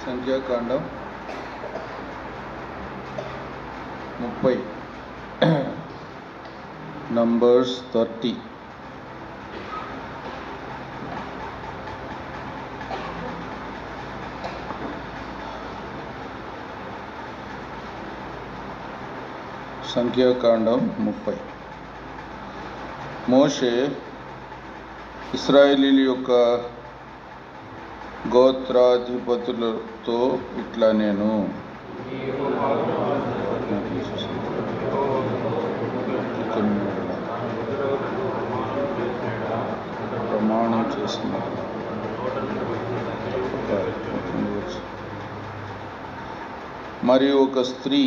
సంఖ్యాకాండం 30 నంబర్స్ 30. సంఖ్యాకాండం 30. మోషే ఇశ్రాయేలీయుల యొక్క గోత్రాధిపతులతో ఇట్లా నేను ప్రమాణం చేసిన మరియు ఒక స్త్రీ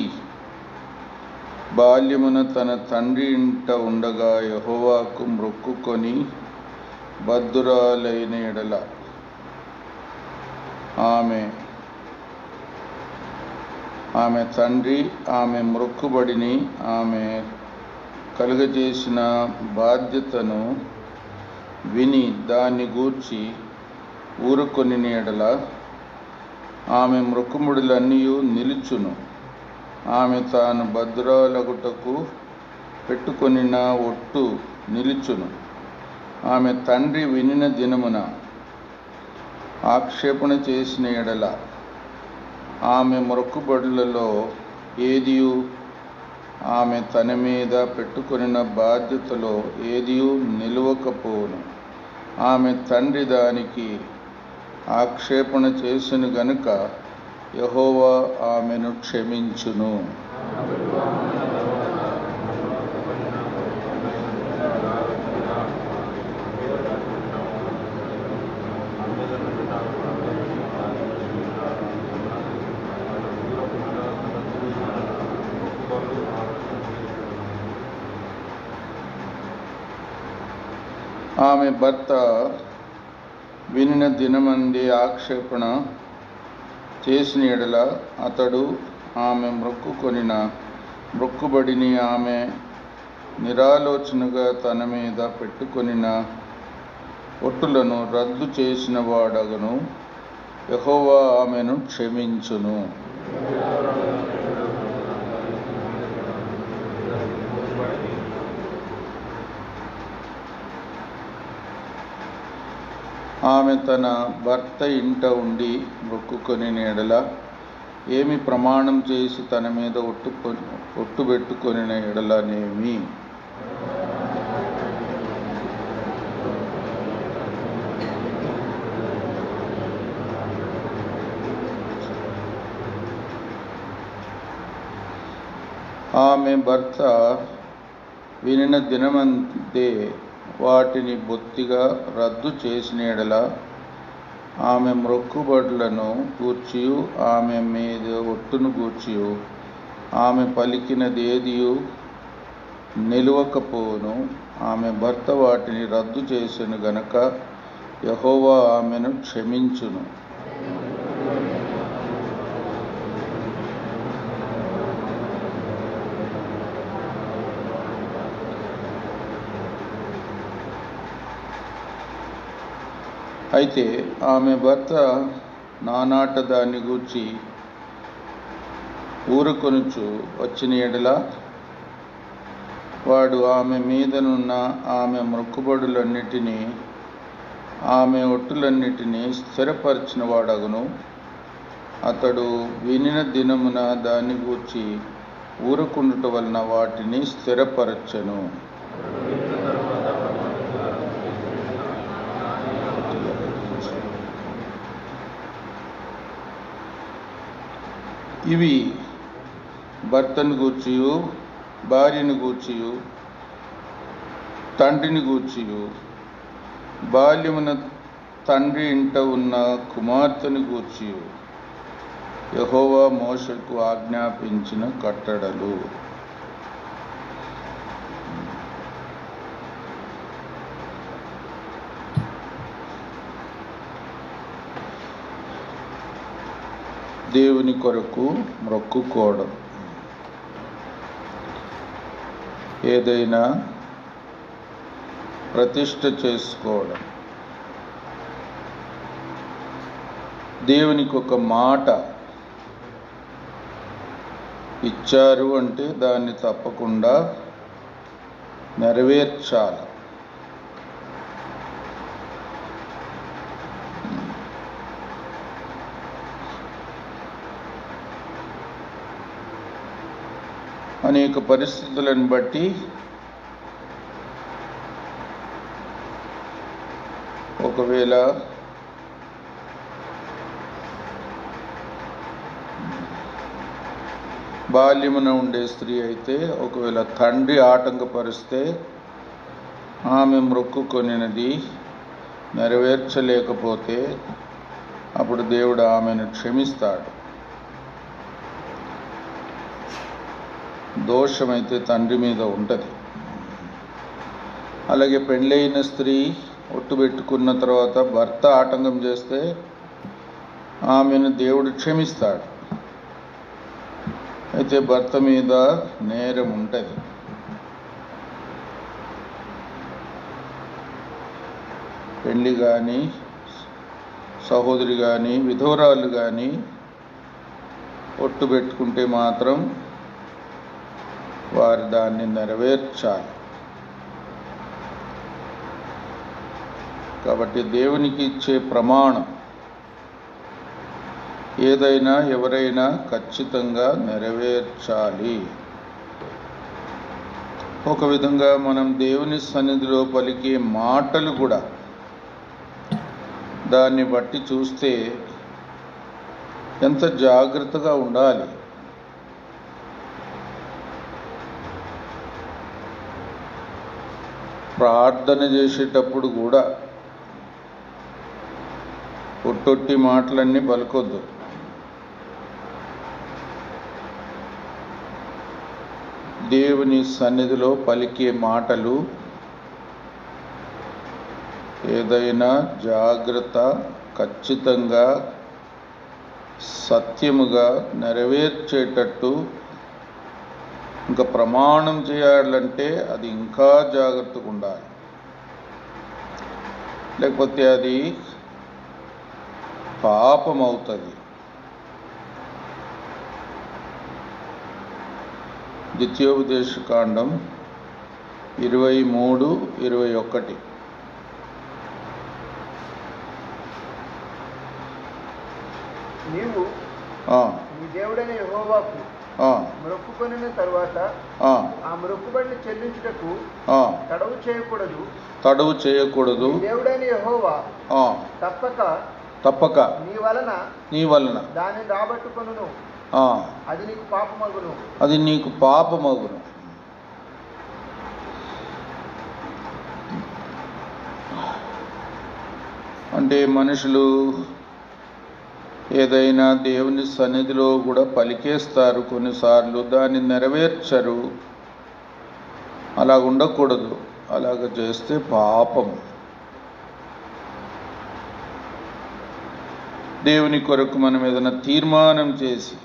బాల్యమున తన తండ్రి ఇంట ఉండగా యెహోవాకు మొక్కుకొని బద్ధురాలైన ఎడల ఆమె తండ్రి ఆమె మొక్కుబడిని ఆమె కలుగజేసిన బాధ్యతను విని దాన్ని గూర్చి ఊరుకొని ఎడల ఆమె మొక్కుబడులన్నీ నిలుచును. ఆమె తాను బద్ధురాలగుటకు పెట్టుకొనిన ఒట్టు నిలుచును. ఆమె తండ్రి వినిన దినమున ఆక్షేపణ చేసిన ఎడల ఆమె మొక్కుబడులలో ఏదియు ఆమె తన మీద పెట్టుకొనిన బాధ్యతలో ఏదియు నిలవకపోవును. ఆమె తండ్రి దానికి ఆక్షేపణ చేసిన గనుక యెహోవా ఆమెను క్షమించును. ఆమె భర్త వినిన దినమందే ఆక్షేపణ చేసిన ఎడల అతడు ఆమె మొక్కుకొనిన మొక్కుబడిని ఆమె నిరాలోచనగా తన మీద పెట్టుకొనిన ఒట్టులను రద్దు చేసిన వాడగను. యెహోవా ఆమెను క్షమించును. ఆమె తన భర్త ఇంట ఉండి మొక్కుకొని ఎడల ఏమి ప్రమాణం చేసి తన మీద ఒట్టు పెట్టుకొని ఎడలనేమి ఆమె భర్త వినిన దినమందే వాటిని బొత్తిగా రద్దు చేసిన ఎడల ఆమె మొక్కుబడులను గూర్చియు ఆమె మీద ఒట్టును గూర్చియు ఆమె పలికినదేదియు నిలవకపోవును. ఆమె భర్త వాటిని రద్దు చేసిన గనక యెహోవా ఆమెను క్షమించును. అయితే ఆమె భర్త నానాట దాన్ని గూర్చి ఊరుకొనుచు వచ్చిన ఎడల వాడు ఆమె మీదనున్న ఆమె మొక్కుబడులన్నిటినీ ఆమె ఒట్టులన్నిటినీ స్థిరపరిచిన వాడగును. అతడు వినిన దినమున దాన్ని గూర్చి ఊరుకుండుట వలన వాటిని స్థిరపరచెను. ఇవి భర్తను గూర్చియు భార్యను గూర్చియు తండ్రిని గూర్చియు బాల్యమున తండ్రి ఇంట ఉన్న కుమార్తెను గూర్చియు యెహోవా మోషేకు ఆజ్ఞాపించిన కట్టడలు. దేవుని కొరకు మొక్కుకోవడం, ఏదైనా ప్రతిష్ఠ చేసుకోవడం, దేవునికి ఒక మాట ఇచ్చారు అంటే దాన్ని తప్పకుండా నెరవేర్చాలి. అనేక పరిస్థితులను బట్టి ఒకవేళ బాల్యమున ఉండే స్త్రీ అయితే ఒకవేళ తండ్రి ఆటంకపరిస్తే ఆమె మొక్కుకొనినది నెరవేర్చలేకపోతే అప్పుడు దేవుడు ఆమెను క్షమిస్తాడు. దోషమైతే తండ్రి మీద ఉంటుంది. అలాగే పెళ్ళైన స్త్రీ ఒట్టు పెట్టుకున్న తర్వాత భర్త ఆటంకం చేస్తే ఆమెను దేవుడు క్షమిస్తాడు. అయితే భర్త మీద నేరం ఉంటుంది. పెళ్ళి కానీ సహోదరి కానీ విధవరాలు కానీ ఒట్టు పెట్టుకుంటే మాత్రం వారు దాన్ని నెరవేర్చాలి. కాబట్టి దేవునికి ఇచ్చే ప్రమాణం ఏదైనా ఎవరైనా ఖచ్చితంగా నెరవేర్చాలి. ఒక విధంగా మనం దేవుని సన్నిధిలో పలికే మాటలు కూడా దాన్ని బట్టి చూస్తే ఎంత జాగ్రత్తగా ఉండాలి. ప్రార్థన చేసేటప్పుడు కూడా ఒట్టొట్టి మాటలన్నీ పలుకొద్దు. దేవుని సన్నిధిలో పలికే మాటలు ఏదైనా జాగ్రత్త, ఖచ్చితంగా, సత్యముగా నెరవేర్చేటట్టు ఇంకా ప్రమాణం చేయాలంటే అది ఇంకా జాగ్రత్తగా ఉండాలి. లేకపోతే అది పాపం అవుతుంది. ద్వితీయోపదేశకాండం 23:21. నీవు నీ దేవుడైన యెహోవాకు మొక్కుకొనిన తరువాత ఆ మొక్కుబడిని చెల్లించుటకు తడవు చేయకూడదు. దేవుడైన యెహోవా తప్పక నీ వలన దాన్ని రాబట్టుకొనును. అది నీకు పాపమగును. అంటే మనుషులు ఏదైనా దేవుని సన్నిధిలో కూడా పలికేస్తారు, కొన్నిసార్లు దాన్ని నెరవేర్చరు. అలా ఉండకూడదు. అలాగ చేస్తే పాపం. దేవుని కొరకు మనం ఏదైనా తీర్మానం చేసి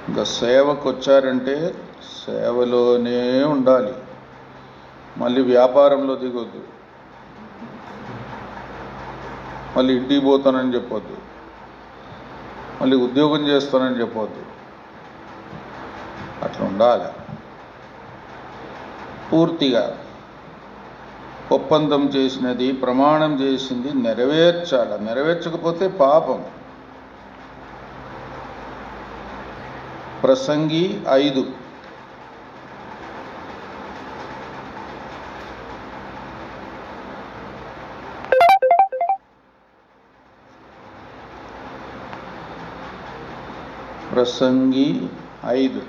ఇంకా సేవకు వచ్చారంటే సేవలోనే ఉండాలి. మళ్ళీ వ్యాపారంలో దిగొద్దు, మళ్ళీ ఇంటికి పోతానని చెప్పొద్దు, మళ్ళీ ఉద్యోగం చేస్తానని చెప్పొద్దు. అట్లా ఉండాలి. పూర్తిగా ఒప్పందం చేసినది, ప్రమాణం చేసింది నెరవేర్చాలి. నెరవేర్చకపోతే పాపం. ప్రసంగి 5. ప్రసంగి 5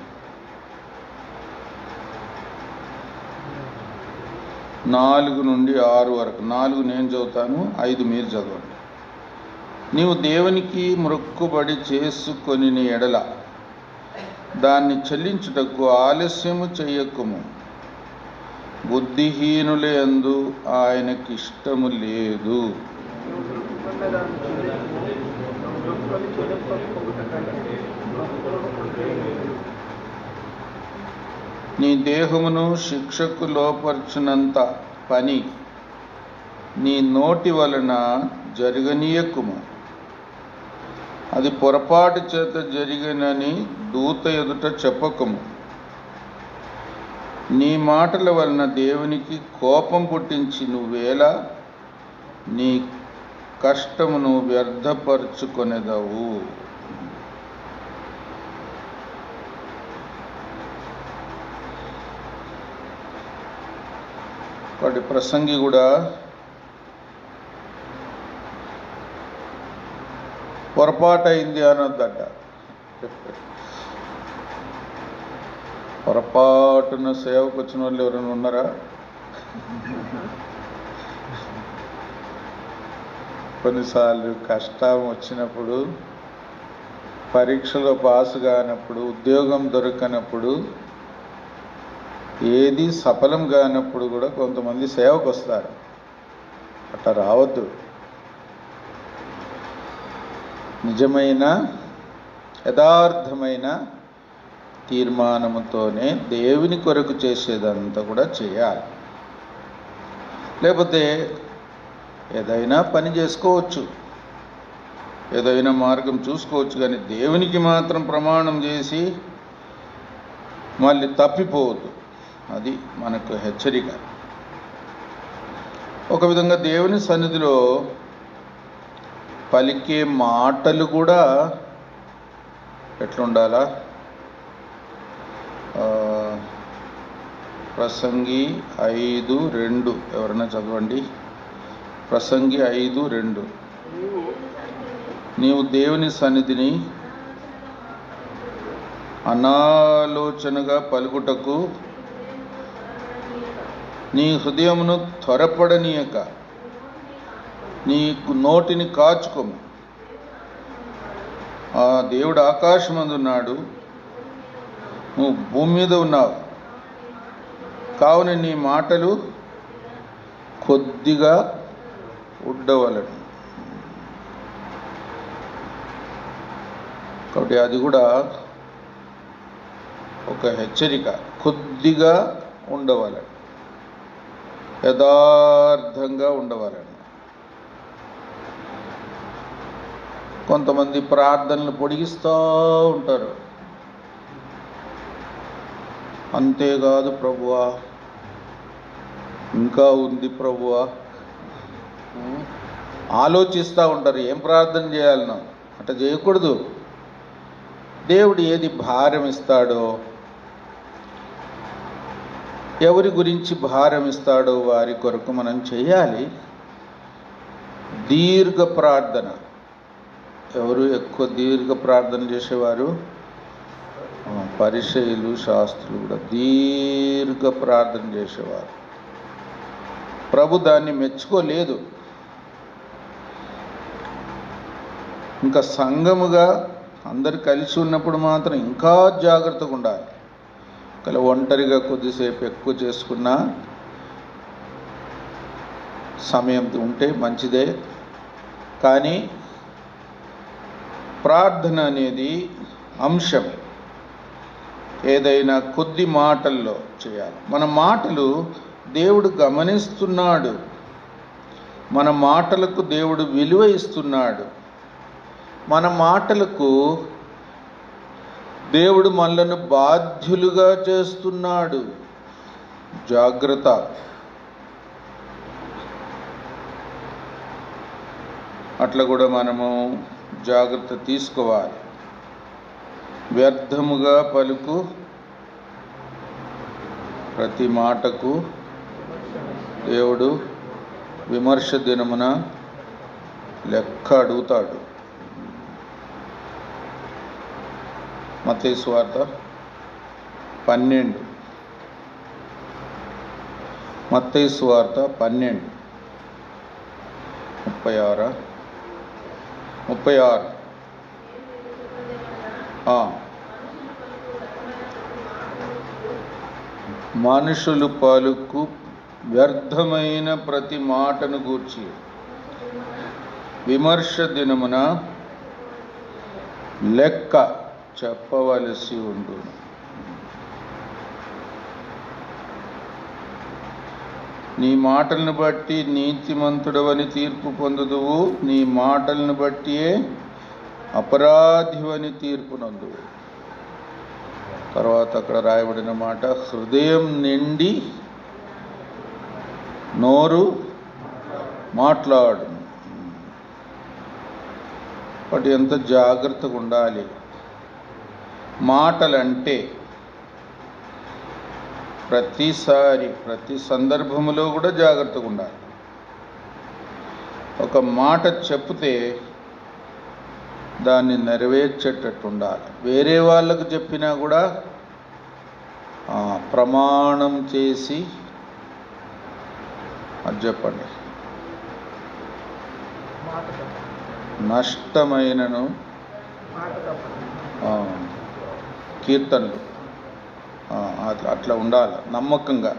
4 నుండి 6 వరకు. 4 నేను చదువుతాను, 5 మీరు చదవండి. నీవు దేవునికి మొక్కుబడి చేసుకొని ఎడల దాన్ని చెల్లించుటకు ఆలస్యము చెయ్యకుము. బుద్ధిహీనుల యందు ఆయనకిష్టము లేదు. నీ దేహమును శిక్షకు లోపర్చినంత పని నీ నోటి వలన జరగనీయకుము. అది పొరపాటు చేత జరిగినని దూత ఎదుట చెప్పకము. నీ మాటల వలన దేవునికి కోపం పుట్టించి నువ్వేలా నీ కష్టమును వ్యర్థపరుచుకొనెదవు. వాటి ప్రసంగి కూడా పొరపాటైంది అనొద్దట. పొరపాటున సేవకు వచ్చిన వాళ్ళు ఎవరైనా ఉన్నారా? కొన్నిసార్లు కష్టం వచ్చినప్పుడు, పరీక్షలో పాసు కానప్పుడు, ఉద్యోగం దొరకనప్పుడు, ఏది సఫలం కానప్పుడు కూడా కొంతమంది సేవకు వస్తారు. అట్లా రావద్దు. నిజమైన యథార్థమైన తీర్మానముతోనే దేవుని కొరకు చేసేదంతా కూడా చేయాలి. లేకపోతే ఏదైనా పని చేసుకోవచ్చు, ఏదైనా మార్గం చూసుకోవచ్చు, కానీ దేవునికి మాత్రం ప్రమాణం చేసి మళ్ళీ తప్పిపోవద్దు. అది మనకు హెచ్చరిక. ఒక విధంగా దేవుని సన్నిధిలో పలికే మాటలు కూడా ఎట్లుండాలా? ప్రసంగి 5:2 ఎవరైనా చదవండి. ప్రసంగి 5:2. నీవు దేవుని సన్నిధిని అనాలోచనగా పలుకుటకు నీ హృదయమును త్వరపడనీయక నీకు నోటిని కాచుకోము. ఆ దేవుడు ఆకాశమందున్నాడు, నువ్వు భూమి మీద ఉన్నావు. కావున నీ మాటలు కొద్దిగా ఉండవలను. కాబట్టి అది కూడా ఒక హెచ్చరిక. కొద్దిగా ఉండవాలని, యథార్థంగా ఉండవాలని. కొంతమంది ప్రార్థనలు పొడిగిస్తూ ఉంటారు. అంతేకాదు ప్రభువా, ఇంకా ఉంది ప్రభువా, ఆలోచిస్తూ ఉంటారు ఏం ప్రార్థన చేయాలనో. అట్లా చేయకూడదు. దేవుడు ఏది భారం ఇస్తాడో, ఎవరి గురించి భారం ఇస్తాడో వారి కొరకు మనం చేయాలి. దీర్ఘ ప్రార్థన. ఎవరు ఎక్కువ దీర్ఘ ప్రార్థన చేసేవారు? పరిసయ్యులు, శాస్త్రులు కూడా దీర్ఘ ప్రార్థన చేసేవారు. ప్రభు దాన్ని మెచ్చుకోలేదు. ఇంకా సంఘముగా అందరు కలిసి ఉన్నప్పుడు మాత్రం ఇంకా జాగ్రత్తగా ఉండాలి. ఒకవేళ ఒంటరిగా కొద్దిసేపు ఎక్కువ చేసుకున్నా సమయం ఉంటే మంచిదే. కానీ ప్రార్థన అనేది అంశం ఏదైనా కొద్ది మాటల్లో చేయాలి. మన మాటలు దేవుడు గమనిస్తున్నాడు. మన మాటలకు దేవుడు విలువ ఇస్తున్నాడు. మన మాటలకు దేవుడు మనలను బాధ్యులుగా చేస్తున్నాడు. జాగ్రత్త. అట్లా కూడా మనము జాగ్రత్త తీసుకోవాలి. వ్యర్థముగా పలుకు ప్రతి మాటకు దేవుడు విమర్శ దినమున లెక్క అడుగుతాడు. మత్తయి సువార్త 12. మత్తయి సువార్త 12, 36. మనుషులు పలుకు వ్యర్థమైన ప్రతి మాటను గూర్చి విమర్శ దినమున లెక్క చెప్పవలసి ఉండును. నీ మాటలను బట్టి నీతిమంతుడవని తీర్పు పొందుదువు, నీ మాటలను బట్టియే అపరాధివని తీర్పునందు. తర్వాత అక్కడ రాయబడిన మాట, హృదయం నిండి నోరు మాట్లాడు. వాటి ఎంత జాగ్రత్తగా ఉండాలి. మాటలంటే ప్రతిసారి ప్రతి సందర్భంలో కూడా జాగ్రత్తగా ఉండాలి. ఒక మాట చెప్తే దాన్ని నెరవేర్చేటట్టు ఉండాలి. వేరే వాళ్ళకు చెప్పినా కూడా ప్రమాణం చేసి అది చెప్పండి. నష్టమైనను కీర్తనలు అట్లా ఉండాలి నమ్మకంగా.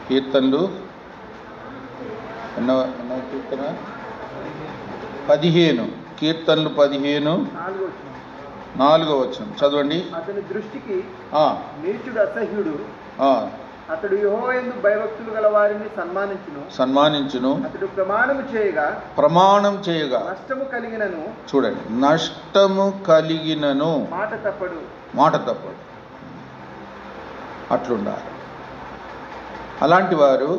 కీర్తనలు ఎన్నో కీర్తన 15, కీర్తనలు 15:4 వచనం చదవండి. అతని దృష్టికి నీచుడు అసహ్యుడు, అతడు యెహోవాయందు భయభక్తులు గల వారిని సన్మానించును. అతడు ప్రమాణం చేయగా నష్టము కలిగినను, చూడండి, నష్టము కలిగినను మాట తప్పడు. అట్లుండాలి. అలాంటి వారు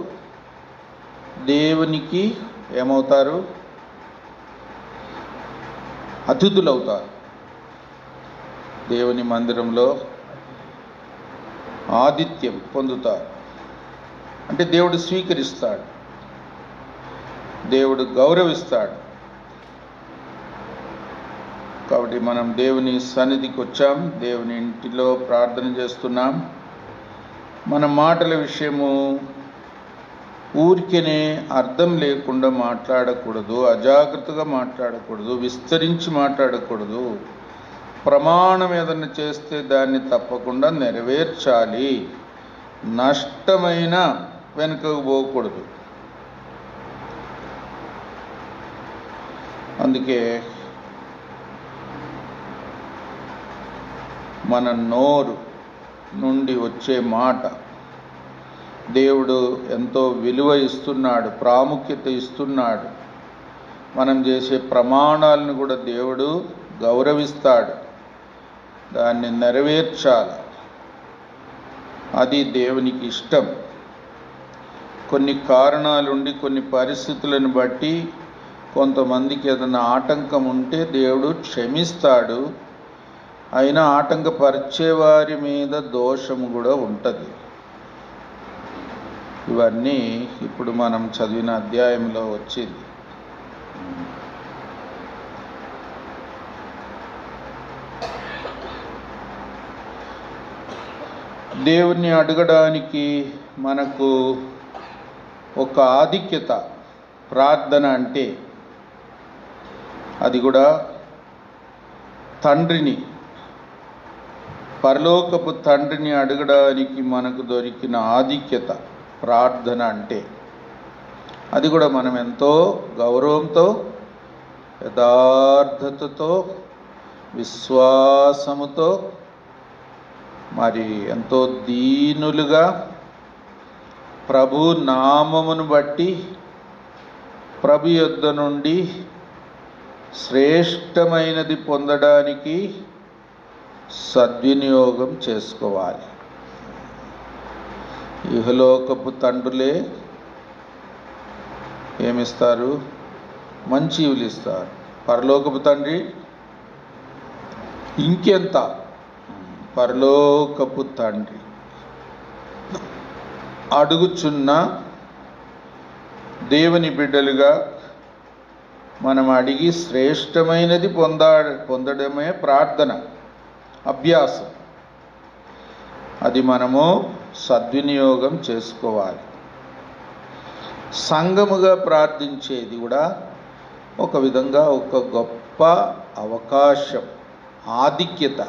దేవునికి ఏమవుతారు? అతిథులవుతారు. దేవుని మందిరంలో ఆతిథ్యం పొందుతారు. అంటే దేవుడు స్వీకరిస్తాడు, దేవుడు గౌరవిస్తాడు. కాబట్టి మనం దేవుని సన్నిధికి వచ్చాం, దేవుని ఇంటిలో ప్రార్థన చేస్తున్నాం. మన మాటల విషయము ఊరికేనే అర్థం లేకుండా మాట్లాడకూడదు, అజాగ్రత్తగా మాట్లాడకూడదు, విస్తరించి మాట్లాడకూడదు. ప్రమాణం ఏదన్నా చేస్తే దాన్ని తప్పకుండా నెరవేర్చాలి. నష్టమైన వెనుకకు పోకూడదు. అందుకే మన నోరు నుండి వచ్చే మాట దేవుడు ఎంతో విలువ ఇస్తున్నాడు, ప్రాముఖ్యత ఇస్తున్నాడు. మనం చేసే ప్రమాణాలను కూడా దేవుడు గౌరవిస్తాడు. దాన్ని నెరవేర్చాలి. అది దేవునికి ఇష్టం. కొన్ని కారణాలుండి, కొన్ని పరిస్థితులను బట్టి కొంతమందికి ఏదైనా ఆటంకం ఉంటే దేవుడు క్షమిస్తాడు. అయినా ఆటంకపరిచేవారి మీద దోషము కూడా ఉంటుంది. ఇవన్నీ ఇప్పుడు మనం చదివిన అధ్యాయంలో వచ్చింది. దేవుణ్ణి అడగడానికి మనకు ఒక ఆధిక్యత. ప్రార్థన అంటే అది కూడా తండ్రిని, పరలోకపు తండ్రిని అడగడానికి మనకు దొరికిన ఆధిక్యత ప్రార్థన అంటే. అది కూడా మనం ఎంతో గౌరవంతో, యథార్థతతో, విశ్వాసముతో, మరి ఎంతో దీనులుగా ప్రభు నామమును బట్టి ప్రభు యొద్ద నుండి శ్రేష్టమైనది పొందడానికి సద్వినియోగం చేసుకోవాలి. ఇహలోకపు తండ్రులే ఏమిస్తారు? మంచి ఇవులు ఇస్తారు. పరలోకపు తండ్రి ఇంకెంత. పరలోకపు తండ్రి అడుగుచున్న దేవుని బిడ్డలుగా మనం అడిగి శ్రేష్టమైనది పొందడమే ప్రార్థన, అభ్యాసం. అది మనము సద్వినియోగం చేసుకోవాలి. సంఘముగా ప్రార్థించేది కూడా ఒక విధంగా ఒక గొప్ప అవకాశం, ఆధిక్యత.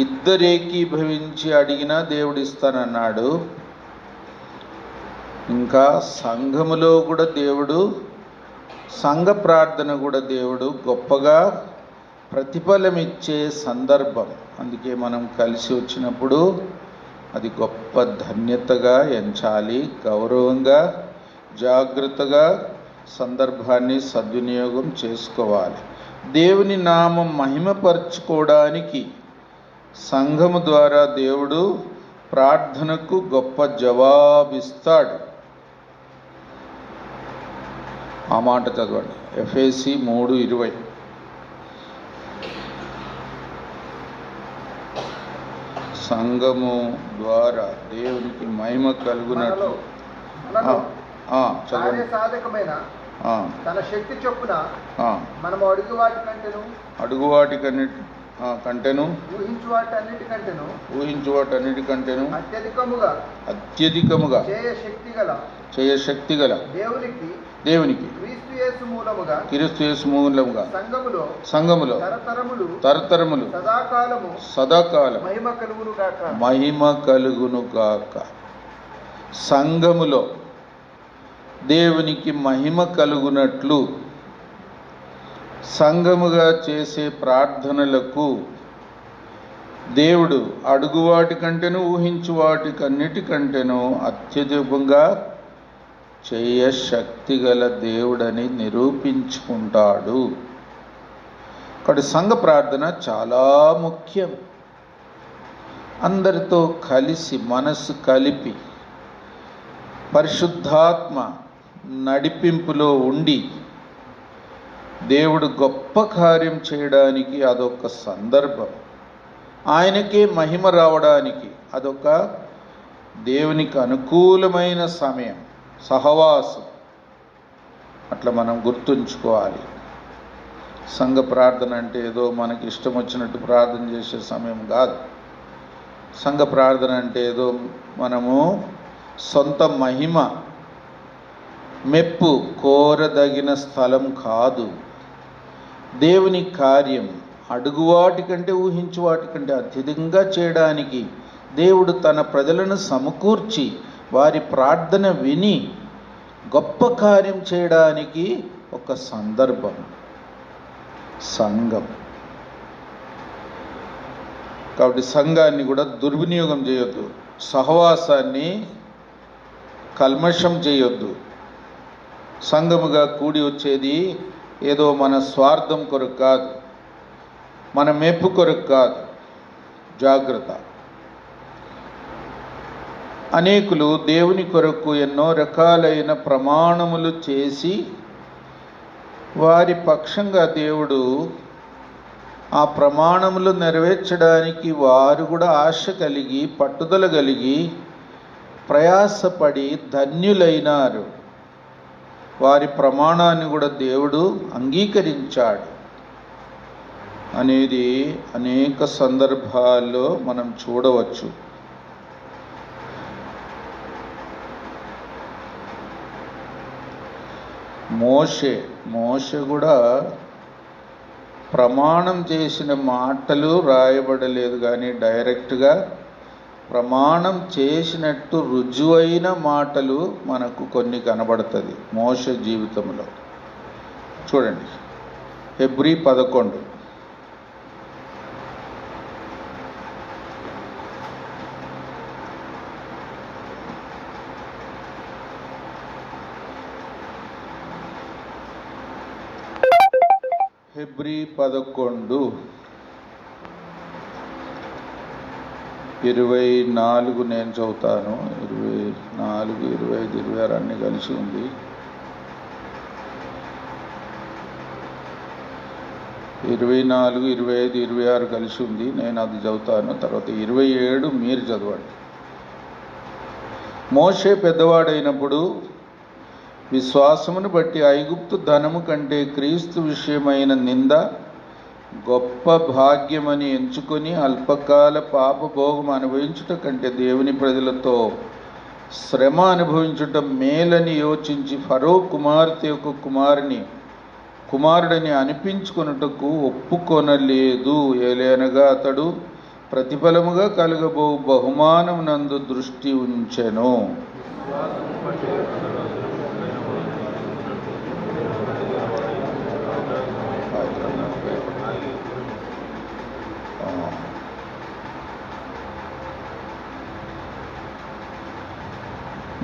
ఇద్దరు ఏకీభవించి అడిగినా దేవుడు ఇస్తానన్నాడు. ఇంకా సంఘములో కూడా దేవుడు, సంఘ ప్రార్థన కూడా దేవుడు గొప్పగా ప్రతిఫలం ఇచ్చే సందర్భం. అందుకే మనం కలిసి వచ్చినప్పుడు అది గొప్ప ధన్యతగా ఎంచాలి. గౌరవంగా, జాగ్రత్తగా సందర్భాన్ని సద్వినియోగం చేసుకోవాలి. దేవుని నామం మహిమపరచుకోవడానికి సంఘము ద్వారా దేవుడు ప్రార్థనకు గొప్ప జవాబిస్తాడు. ఆ మాట చదవండి, ఎఫెసీ 3:20. సంఘము ద్వారా దేవునికి మహిమ కలుగునట్లు చదవండి. సాధకమైన తన శక్తి చొప్పున మనము అడుగు వాటి కంటేను ఊహించు వాటన్నిటికంటేను అత్యధికముగా చేయ శక్తి గల దేవునికి క్రీస్తు యేసు మూలముగా సంఘములో తరతరములు సదాకాలం మహిమ కలుగును గాక. సంఘములో దేవునికి మహిమ కలుగునట్లు సంఘముగా చేసే ప్రార్థనలకు దేవుడు అడుగు వాటి కంటేను ఊహించు వాటికన్నిటికంటేను అత్యధికంగా చేయ శక్తి గల దేవుడని నిరూపించుకుంటాడు. ఇక్కడ సంఘ ప్రార్థన చాలా ముఖ్యం. అందరితో కలిసి మనసు కలిపి పరిశుద్ధాత్మ నడిపింపులో ఉండి దేవుడు గొప్ప కార్యం చేయడానికి అదొక సందర్భం. ఆయనకే మహిమ రావడానికి అదొక దేవునికి అనుకూలమైన సమయం, సహవాసం. అట్లా మనం గుర్తుంచుకోవాలి. సంఘ ప్రార్థన అంటే ఏదో మనకి ఇష్టం వచ్చినట్టు ప్రార్థన చేసే సమయం కాదు. సంఘ ప్రార్థన అంటే ఏదో మనము సొంత మహిమ మెప్పు కోరదగిన స్థలం కాదు. దేవుని కార్యం అడుగువాటి కంటే ఊహించు వాటికంటే అత్యధికంగా చేయడానికి దేవుడు తన ప్రజలను సమకూర్చి వారి ప్రార్థన విని గొప్ప కార్యం చేయడానికి ఒక సందర్భం సంఘం. కాబట్టి సంఘాన్ని కూడా దుర్వినియోగం చేయొద్దు, సహవాసాన్ని కల్మషం చేయొద్దు. సంఘముగా కూడి వచ్చేది ఏదో మన స్వార్థం కొరకు కాదు, మన మెప్పు కొరకు కాదు. జాగ్రత్త. అనేకులు దేవుని కొరకు ఎన్నో రకాలైన ప్రమాణములు చేసి వారి పక్షంగా దేవుడు ఆ ప్రమాణములు నెరవేర్చడానికి వారు కూడా ఆశ కలిగి పట్టుదల కలిగి ప్రయాసపడి ధన్యులైనారు. వారి ప్రమాణాన్ని కూడా దేవుడు అంగీకరించాడు అనేది అనేక సందర్భాల్లో మనం చూడవచ్చు. మోషే కూడా ప్రమాణం చేసిన మాటలు రాయబడలేదు, కానీ డైరెక్ట్గా ప్రమాణం చేసినట్టు రుజువైన మాటలు మనకు కొన్ని కనబడుతుంది మోషే జీవితంలో. చూడండి, హెబ్రీ 11. హెబ్రీ 11 24 నేను చదువుతాను. 24, 25, 26 అన్నీ కలిసి ఉంది. 24, 25, 26 కలిసి ఉంది. నేను అది చదువుతాను. తర్వాత 27 మీరు చదవండి. మోషే పెద్దవాడైనప్పుడు విశ్వాసమును బట్టి ఐగుప్తు ధనము కంటే క్రీస్తు విషయమైన నింద గొప్ప భాగ్యమని ఎంచుకొని అల్పకాల పాపభోగం అనుభవించుట కంటే దేవుని ప్రజలతో శ్రమ అనుభవించుట మేలని యోచించి ఫరో కుమార్తె యొక్క కుమారుడని అనిపించుకొనుటకు ఒప్పుకొనలేదు. ఏలనగా అతడు ప్రతిఫలముగా కలగబో బహుమానమునందు దృష్టి ఉంచెను.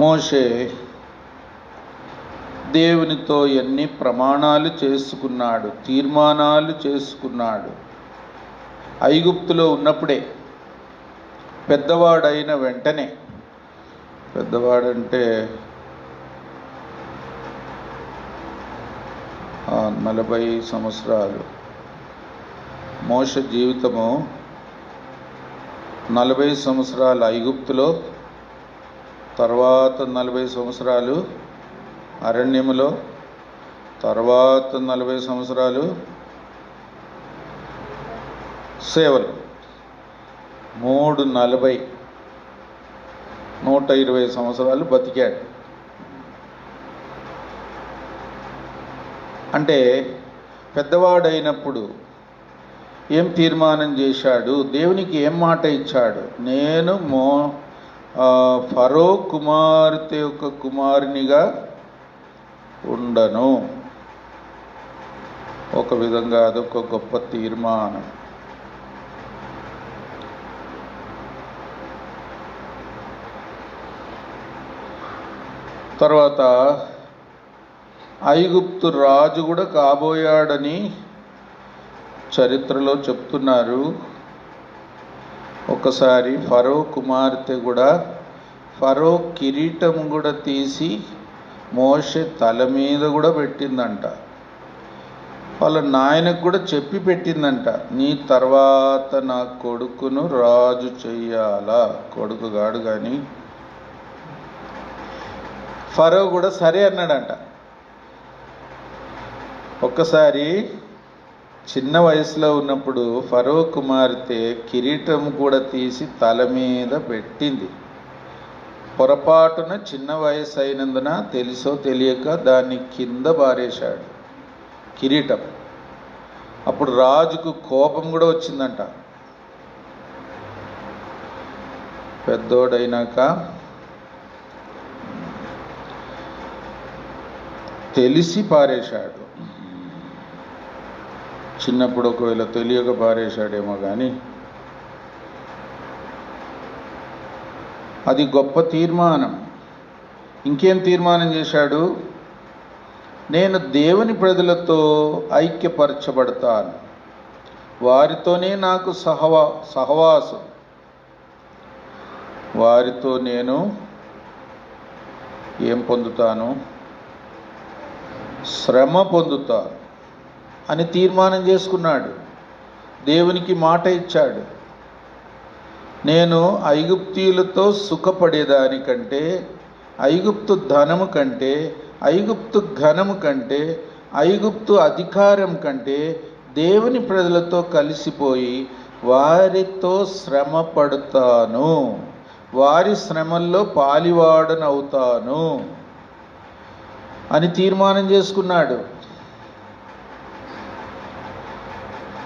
మోషే దేవునితో ఎన్ని ప్రమాణాలు చేసుకున్నాడు, తీర్మానాలు చేసుకున్నాడు. ఐగుప్తులో ఉన్నప్పుడే, పెద్దవాడైన వెంటనే, పెద్దవాడంటే 40 సంవత్సరాలు, మోషే జీవితము 40 సంవత్సరాలు ఐగుప్తులో, తర్వాత 40 సంవత్సరాలు అరణ్యములో, తర్వాత 40 సంవత్సరాలు సేవలు. 340 120 సంవత్సరాలు బతికాడు. అంటే పెద్దవాడైనప్పుడు ఏం తీర్మానం చేశాడు, దేవునికి ఏం మాట ఇచ్చాడు? నేను ఫరో కుమార్తె యొక్క కుమారునిగా ఉండను. ఒక విధంగా అదొక గొప్ప తీర్మానం. తర్వాత ఐగుప్తు రాజు కూడా కాబోయాడని చరిత్రలో చెప్తున్నారు. ఒకసారి ఫరో కుమార్తె కూడా ఫరో కిరీటం కూడా తీసి మోషే తల మీద కూడా పెట్టిందంట. వాళ్ళ నాయనకు కూడా చెప్పి పెట్టిందంట, నీ తర్వాత నా కొడుకును రాజు చెయ్యాలా. కొడుకు గాడు కానీ ఫరో కూడా సరే అన్నాడంట. ఒక్కసారి చిన్న వయసులో ఉన్నప్పుడు ఫరో కుమార్తె కిరీటం కూడా తీసి తల మీద పెట్టింది. పొరపాటున చిన్న వయసు అయినందున తెలుసో తెలియక దాన్ని కింద బారేశాడు కిరీటం. అప్పుడు రాజుకు కోపం కూడా వచ్చిందంట. పెద్దోడైనాక తెలిసి పారేశాడు. చిన్నప్పుడు ఒకవేళ తెలియక పారేశాడేమో కానీ అది గొప్ప తీర్మానం. ఇంకేం తీర్మానం చేశాడు? నేను దేవుని ప్రజలతో ఐక్యపరచబడతాను, వారితోనే నాకు సహవాసం, వారితో నేను ఏం పొందుతాను? శ్రమ పొందుతాను అని తీర్మానం చేసుకున్నాడు. దేవునికి మాట ఇచ్చాడు, నేను ఐగుప్తీయులతో సుఖపడేదానికంటే, ఐగుప్తు ధనము కంటే, ఐగుప్తు ఘనము కంటే, ఐగుప్తు అధికారం కంటే దేవుని ప్రజలతో కలిసిపోయి వారితో శ్రమ పడతాను, వారి శ్రమల్లో పాలివాడనవుతాను అని తీర్మానం చేసుకున్నాడు.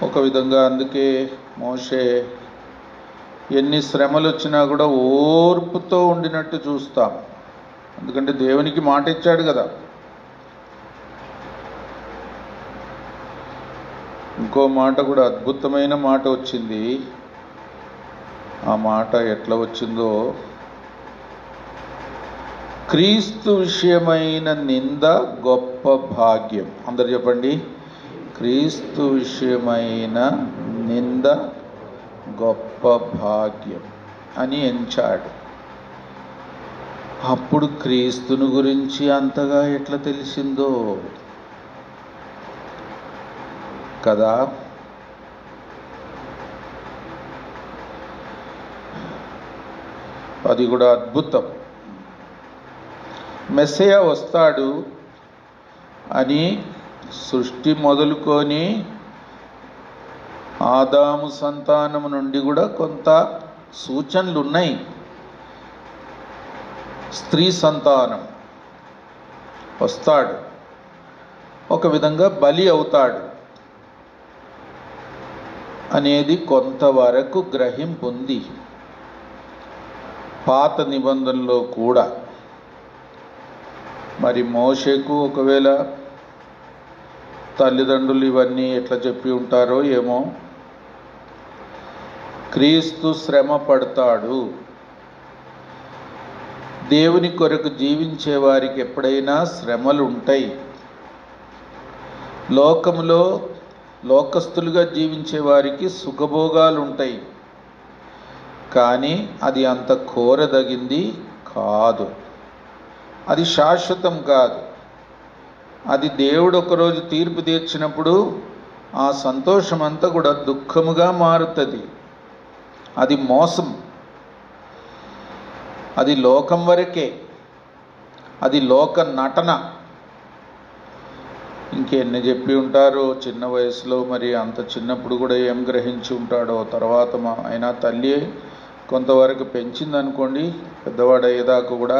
ఒక విధంగా అందుకే మోషే ఎన్ని శ్రమలు వచ్చినా కూడా ఓర్పుతో ఉండినట్టు చూస్తాం. ఎందుకంటే దేవునికి మాట ఇచ్చాడు కదా. ఇంకో మాట కూడా అద్భుతమైన మాట వచ్చింది. ఆ మాట ఎట్లా వచ్చిందో, క్రీస్తు విషయమైన నింద గొప్ప భాగ్యం. అందరు చెప్పండి, క్రీస్తు విషయమైన నింద గొప్ప భాగ్యం అని ఎంచాడు. అప్పుడు క్రీస్తుని గురించి అంతగా ఎట్లా తెలిసిందో కదా. అది కూడా అద్భుతం. మెస్సయ్య వస్తాడు అని సృష్టి మొదలుకొని ఆదాము సంతానము నుండి కూడా కొంత సూచనలు ఉన్నాయి. స్త్రీ సంతానం వస్తాడు, ఒక విధంగా బలి అవుతాడు అనేది కొంతవరకు గ్రహింపు ఉంది పాత నిబంధనలో కూడా. మరి మోషేకు ఒకవేళ తల్లిదండ్రులు ఇవన్నీ ఎట్లా చెప్పి ఉంటారో ఏమో. క్రీస్తు శ్రమ పడతాడు, దేవుని కొరకు జీవించే వారికి ఎప్పుడైనా శ్రమలు ఉంటాయి. లోకములో లోకస్తులుగా జీవించే వారికి సుఖభోగాలు ఉంటాయి. కానీ అది అంత కోరదగింది కాదు, అది శాశ్వతం కాదు. అది దేవుడు ఒకరోజు తీర్పు తీర్చినప్పుడు ఆ సంతోషం అంతా కూడా దుఃఖముగా మారుతుంది. అది మోసం, అది లోకం వరకే, అది లోక నటన. ఇంకెన్ని చెప్పి ఉంటారో చిన్న వయసులో, మరి అంత చిన్నప్పుడు కూడా ఏం గ్రహించి ఉంటాడో. తర్వాత అయినా తల్లి కొంతవరకు పెంచిందనుకోండి, పెద్దవాడయ్యేదాకా కూడా.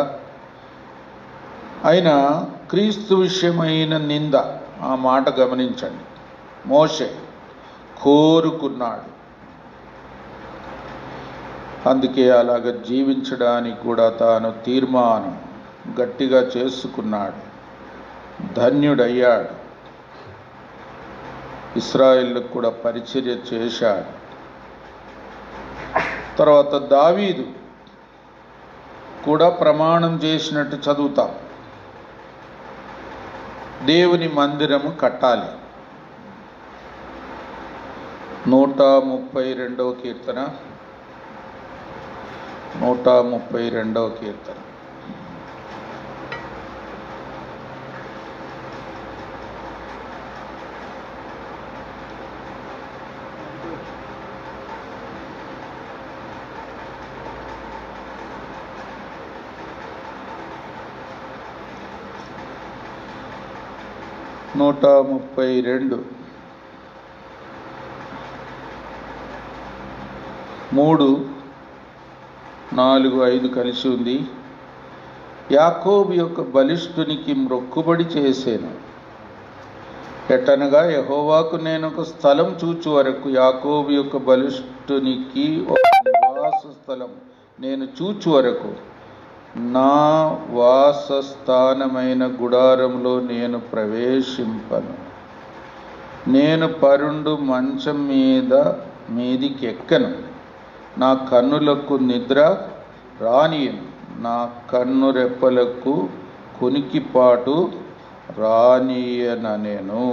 అయినా క్రీస్తు విషయమైన నింద, ఆ మాట గమనించండి. మోషే కోరుకున్నాడు, అందుకే అలాగ జీవించడానికి కూడా తాను తీర్మానం గట్టిగా చేసుకున్నాడు. ధన్యుడయ్యాడు. ఇశ్రాయేలుకు కూడా పరిచర్య చేశాడు. తర్వాత దావీదు కూడా ప్రమాణం చేసినట్టు చదువుతాం. దేవుని మందిరము కట్టాలి. 132వ కీర్తన, 132వ కీర్తన. నూట 32 3, 4, 5 కలిసి ఉంది. యాకోబు యొక్క బలిష్ఠునికి మ్రొక్కుబడి చేసేను. ఎట్టనగా యెహోవాకు నేను ఒక స్థలం చూచు వరకు, యాకోబు యొక్క బలిష్ఠునికి ఒక నివాస స్థలం నేను చూచు వరకు నా వాసస్థానమైన గుడారంలో నేను ప్రవేశింపను. నేను పరుండు మంచం మీదికెక్కను. నా కన్నులకు నిద్ర రానియను. నా కన్ను రెప్పలకు కునికిపాటు రానియనెను.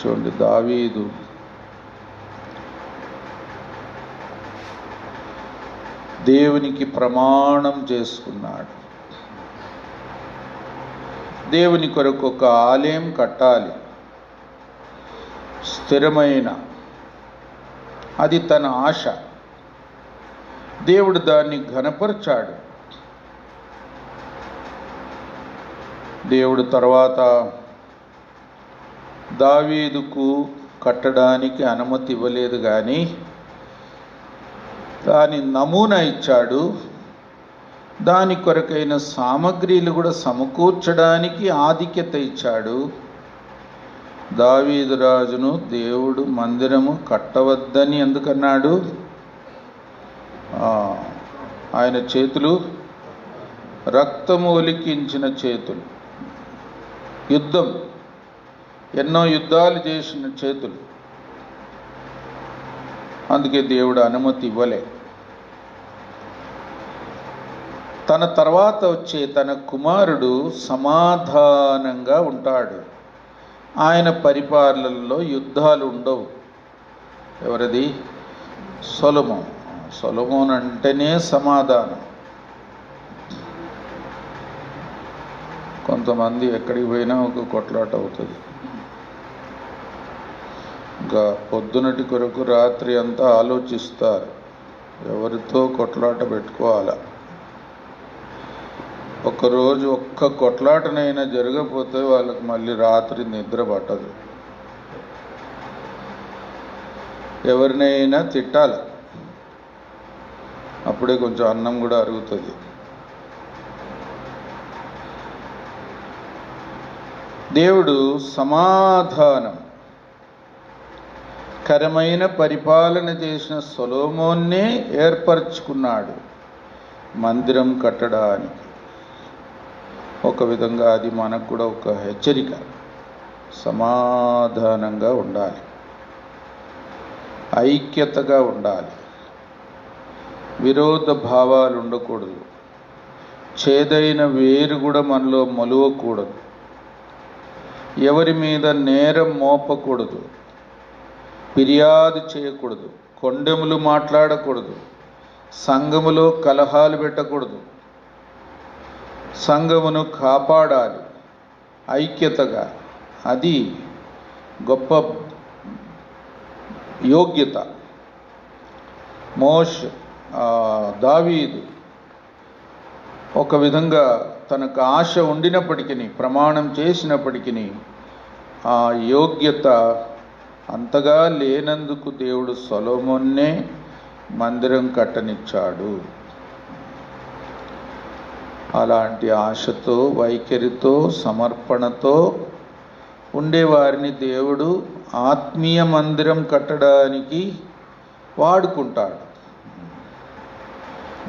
చూడండి, దావీదు దేవునికి ప్రమాణం చేసుకున్నాడు. దేవుని కొరకు ఒక ఆలయం కట్టాలి, స్థిరమైన. అది తన ఆశ. దేవుడు దాన్ని ఘనపరిచాడు. దేవుడు తర్వాత దావీదుకు కట్టడానికి అనుమతి ఇవ్వలేదు, కానీ దాని నమూనా ఇచ్చాడు. దాని కొరకైన సామగ్రిలు కూడా సమకూర్చడానికి ఆధిక్యత ఇచ్చాడు. దావీదు రాజును దేవుడు మందిరము కట్టవద్దని ఎందుకన్నాడు? ఆయన చేతులు రక్తము ఒలికించిన చేతులు, యుద్ధం, ఎన్నో యుద్ధాలు చేసిన చేతులు. అందుకే దేవుడు అనుమతి ఇవ్వలే. తన తర్వాత వచ్చే తన కుమారుడు సమాధానంగా ఉంటాడు. ఆయన పరిపాలనలో యుద్ధాలు ఉండవు. ఎవరిది? సొలొమోన్. సొలొమోన్ అంటేనే సమాధానం. కొంతమంది ఎక్కడికి పోయినా ఒక కొట్లాట అవుతుంది. ఇంకా పొద్దునటి కొరకు రాత్రి అంతా ఆలోచిస్తారు, ఎవరితో కొట్లాట పెట్టుకోవాలా. ఒకరోజు ఒక్క కొట్లాటనైనా జరగకపోతే వాళ్ళకి మళ్ళీ రాత్రి నిద్ర పట్టదు. ఎవరినైనా తిట్టాలి, అప్పుడే కొంచెం అన్నం కూడా అరుగుతుంది. దేవుడు సమాధానం కరమైన పరిపాలన చేసిన సొలొమోన్నే ఏర్పరచుకున్నాడు మందిరం కట్టడానికి. ఒక విధంగా అది మనకు కూడా ఒక హెచ్చరిక. సమాధానంగా ఉండాలి, ఐక్యతగా ఉండాలి. విరోధ భావాలు ఉండకూడదు. చేదైన వేరు కూడా మనలో మొలవకూడదు. ఎవరి మీద నేరం మోపకూడదు. ఫిర్యాదు చేయకూడదు. కొండెములు మాట్లాడకూడదు. సంఘములో కలహాలు పెట్టకూడదు. సంఘమును కాపాడాలి ఐక్యతగా. అది గొప్ప యోగ్యత. దావీదు ఒక విధంగా తనకు ఆశ ఉండినప్పటికీ, ప్రమాణం చేసినప్పటికీ ఆ యోగ్యత అంతగా లేనందుకు దేవుడు సొలొమోన్నే మందిరం కట్టనిచ్చాడు. అలాంటి ఆశతో, వైఖరితో, సమర్పణతో ఉండేవారిని దేవుడు ఆత్మీయ మందిరం కట్టడానికి వాడుకుంటాడు.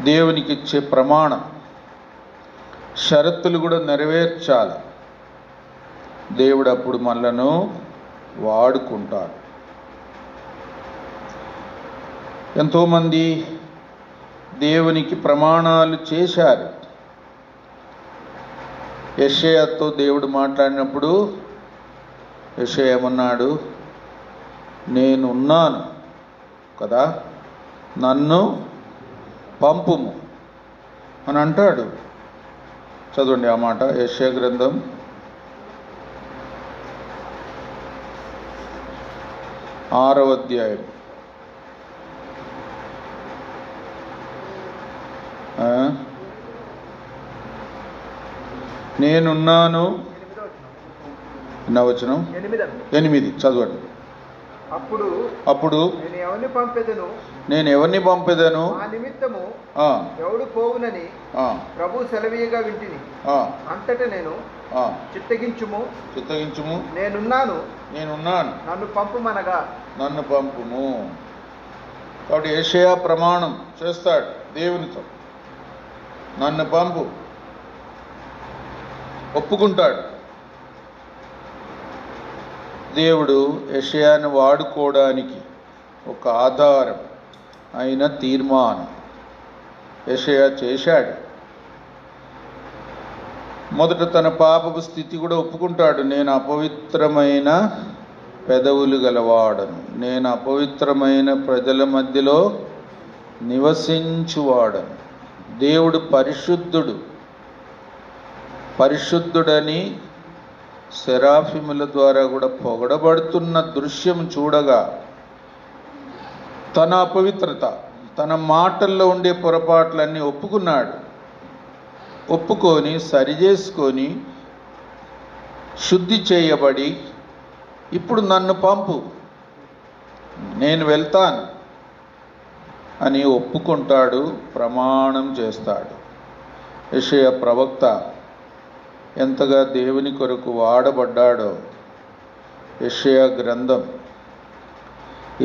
దేవునికి ఇచ్చే ప్రమాణం, షరతులు కూడా నెరవేర్చాలి. దేవుడు అప్పుడు మనలను వాడుకుంటాడు. ఎంతోమంది దేవునికి ప్రమాణాలు చేశారు. యెషయాతో దేవుడు మాట్లాడినప్పుడు యెషయా ఏమన్నాడు? నేనున్నాను కదా, నన్ను పంపుము అని అంటాడు. చదవండి ఆ మాట. యెషయా గ్రంథం 6వ అధ్యాయం. నేనున్నాను. వచనం 8 చదవండి. అప్పుడు నేను ఎవరిని పంపెదను నిమిత్తము ఎవడు పోవునని ప్రభు సెలవీయగా వింటిని. అంతట నేను చిత్తగించుము నేనున్నాను నన్ను పంపుమనగా నన్ను పంపుము. కాబట్టి యెషయా ప్రమాణం చేస్తాడు దేవునితో, నన్ను పంపు, ఒప్పుకుంటాడు. దేవుడు యెషయాను వాడుకోవడానికి ఒక ఆధారం అయిన తీర్మానం యెషయా చేశాడు. మొదట తన పాపపు స్థితి కూడా ఒప్పుకుంటాడు. నేను అపవిత్రమైన పెదవులు గలవాడను, నేను అపవిత్రమైన ప్రజల మధ్యలో నివసించువాడను. దేవుడు పరిశుద్ధుడని సెరాఫిముల ద్వారా కూడా పొగడబడుతున్న దృశ్యం చూడగా తన అపవిత్రత, తన మాటల్లో ఉండే పొరపాట్లన్నీ ఒప్పుకొని సరిచేసుకొని శుద్ధి చేయబడి ఇప్పుడు నన్ను పంపు, నేను వెళ్తాను అని ఒప్పుకుంటాడు, ప్రమాణం చేస్తాడు. యెషయా ప్రవక్త ఎంతగా దేవుని కొరకు వాడబడ్డాడో. యెషయా గ్రంథం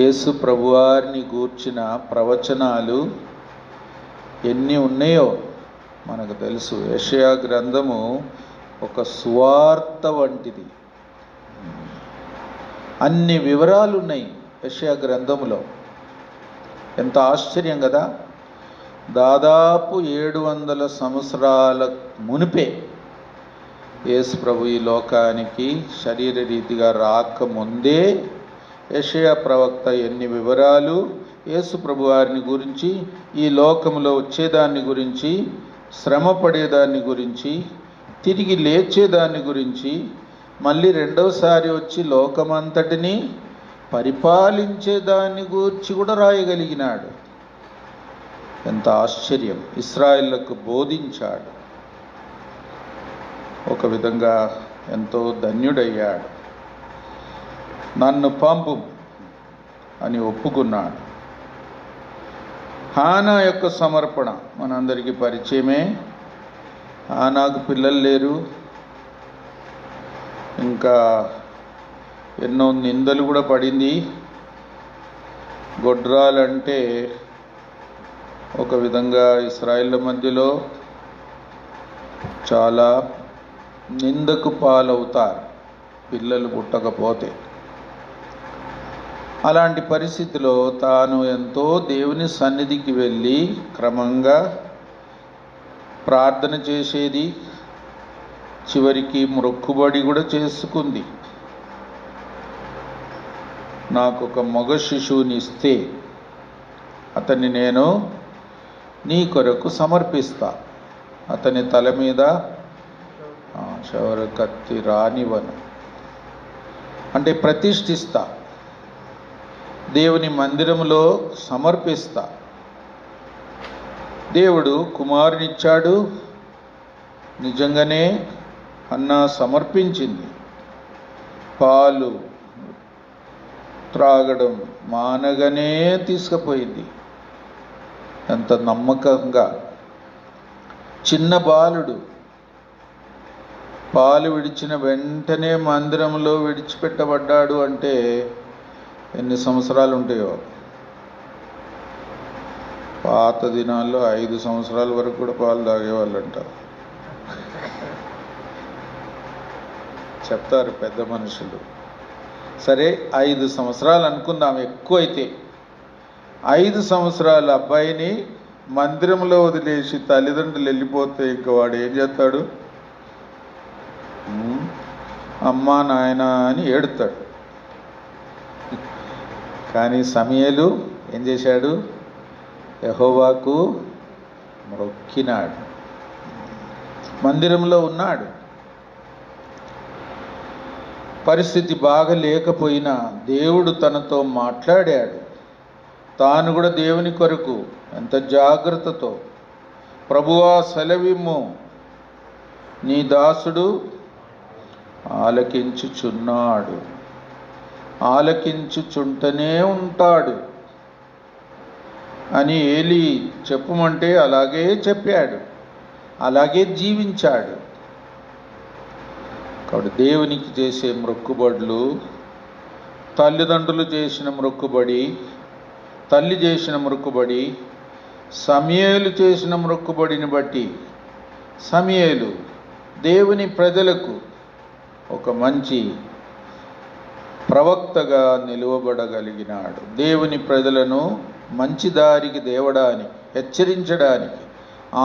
యేసు ప్రభువారిని గూర్చిన ప్రవచనాలు ఎన్ని ఉన్నాయో మనకు తెలుసు. యెషయా గ్రంథము ఒక సువార్త వంటిది. అన్ని వివరాలు ఉన్నాయి యెషయా గ్రంథములో. ఎంత ఆశ్చర్యం కదా. దాదాపు 700 సంవత్సరాల మునిపే యేసు ప్రభు ఈ లోకానికి శరీర రీతిగా రాకముందే యెషయా ప్రవక్త ఎన్ని వివరాలు యేసు ప్రభు వారిని గురించి, ఈ లోకంలో వచ్చేదాన్ని గురించి, శ్రమ పడేదాన్ని గురించి, తిరిగి లేచేదాన్ని గురించి, మళ్ళీ రెండవసారి వచ్చి లోకమంతటిని పరిపాలించేదాన్ని గురించి కూడా రాయగలిగినాడు. ఎంత ఆశ్చర్యం. ఇశ్రాయేలుకు బోధించాడు. ఒక విధంగా ఎంతో ధన్యుడయ్యాడు. నన్ను పంపు అని ఒప్పుకున్నాడు. హానా యొక్క సమర్పణ మనందరికీ పరిచయమే. హానాకు పిల్లలు లేరు, ఇంకా ఎన్నో నిందలు కూడా పడింది. గొడ్రాలంటే ఒక విధంగా ఇశ్రాయేళ్ల మధ్యలో చాలా నిందకు పాలవుతారు పిల్లలు పుట్టకపోతే. అలాంటి పరిస్థితిలో తాను ఎంతో దేవుని సన్నిధికి వెళ్ళి క్రమంగా ప్రార్థన చేసేది, చివరికి మొక్కుబడి కూడా చేసుకుంది. నాకు ఒక మగ శిశువుని ఇస్తే అతన్ని నేను నీ కొరకు సమర్పిస్తా, అతని తల మీద చివరి కత్తి రానివ్వను, అంటే ప్రతిష్ఠిస్తా, దేవుని మందిరంలో సమర్పిస్తా. దేవుడు కుమారునిచ్చాడు. నిజంగానే అన్న సమర్పించింది. పాలు త్రాగడం మానగానే తీసుకుపోయింది. ఎంత నమ్మకంగా. చిన్న బాలుడు పాలు విడిచిన వెంటనే మందిరంలో విడిచిపెట్టబడ్డాడు అంటే ఎన్ని సంవత్సరాలు ఉంటాయో. పాత దినాల్లో 5 సంవత్సరాల వరకు కూడా పాలు తాగేవాళ్ళంట. చెప్తారు పెద్ద మనుషులు. సరే 5 సంవత్సరాలు అనుకుందాం, ఎక్కువైతే 5 సంవత్సరాల అబ్బాయిని మందిరంలో వదిలేసి తల్లిదండ్రులు వెళ్ళిపోతే ఇంక వాడు ఏం చేస్తాడు? అమ్మా నాయన అని ఏడుతాడు. కానీ సమూయేలు ఏం చేశాడు? యెహోవాకు మొక్కినాడు, మందిరంలో ఉన్నాడు. పరిస్థితి బాగా లేకపోయినా దేవుడు తనతో మాట్లాడాడు. తాను కూడా దేవుని కొరకు ఎంత జాగ్రత్తతో, ప్రభువా సెలవిమ్ము, నీ దాసుడు ఆలకించుచున్నాడు, ఆలకించుచుంటనే ఉంటాడు అని ఏలీ చెప్పమంటే అలాగే చెప్పాడు, అలాగే జీవించాడు. కాబట్టి దేవునికి చేసే మొక్కుబడులు, తల్లిదండ్రులు చేసిన మొక్కుబడి, తల్లి చేసిన మొక్కుబడి, సమూయేలు చేసిన మొక్కుబడిని బట్టి సమూయేలు దేవుని ప్రజలకు ఒక మంచి ప్రవక్తగా నిలువబడగలిగినాడు. దేవుని ప్రజలను మంచి దారికి దేవడానికి, హెచ్చరించడానికి,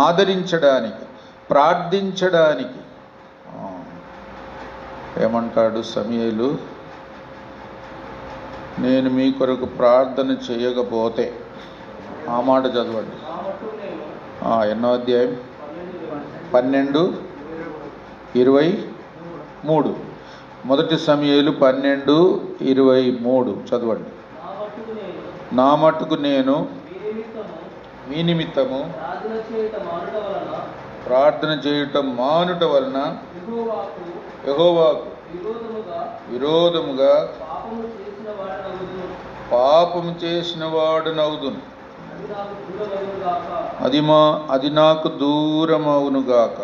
ఆదరించడానికి, ప్రార్థించడానికి. ఏమంటాడు సమూయేలు? నేను మీ కొరకు ప్రార్థన చేయకపోతే, ఆ మాట చదవండి. ఎన్నో అధ్యాయం? 12:23. మొదటి సమూయేలు 12:23 చదవండి. నా మట్టుకు నేను మీ నిమిత్తము ప్రార్థన చేయటం మానుట వలన యెహోవాకు విరోధముగా పాపము చేసిన వాడనవుదును, అది నాకు దూరమవునుగాక.